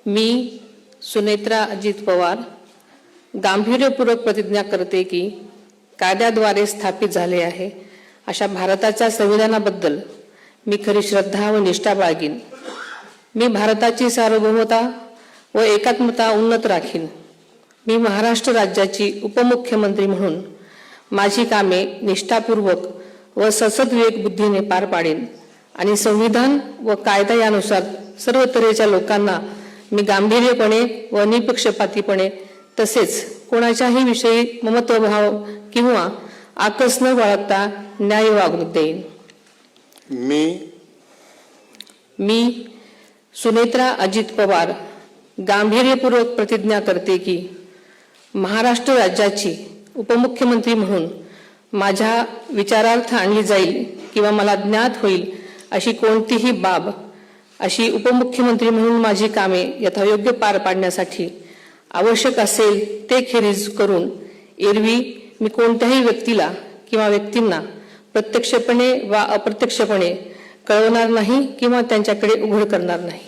मी सुनेत्रा अजित पवार गांभीर्यपूर्वक प्रतिज्ञा करते की कायद्याद्वारे स्थापित झाले आहे अशा भारताच्या संविधानाबद्दल मी खरी श्रद्धा व निष्ठा बाळगीन। मी भारताची सार्वभौमता व एकात्मता उन्नत राखीन। मी महाराष्ट्र राज्याची उपमुख्यमंत्री म्हणून माझी कामे निष्ठापूर्वक व ससद्विवेक बुद्धीने पार पाडेन आणि संविधान व कायदा यानुसार सर्व तऱ्हेच्या लोकांना मी गांभीर्यपणे व निपक्षपातीपणे तसेच कोणाच्याही विषयी ममत्वभाव किंवा आकस न बाळगता न्याय वागणूक देईन। मी सुनेत्रा अजित पवार गांभीर्यपूर्वक प्रतिज्ञा करते की महाराष्ट्र राज्याची उपमुख्यमंत्री म्हणून माझ्या विचारार्थ आणली जाईल किंवा मला ज्ञात होईल अशी कोणतीही बाब अशी उपमुख्यमंत्री म्हणून माझी कामे यथायोग्य पार पाडण्यासाठी आवश्यक असेल ते खेरीज करून एरवी मी कोणत्याही व्यक्तीला किंवा व्यक्तींना प्रत्यक्षपणे वा अप्रत्यक्षपणे कळवणार नाही किंवा त्यांच्याकडे उघड करणार नाही।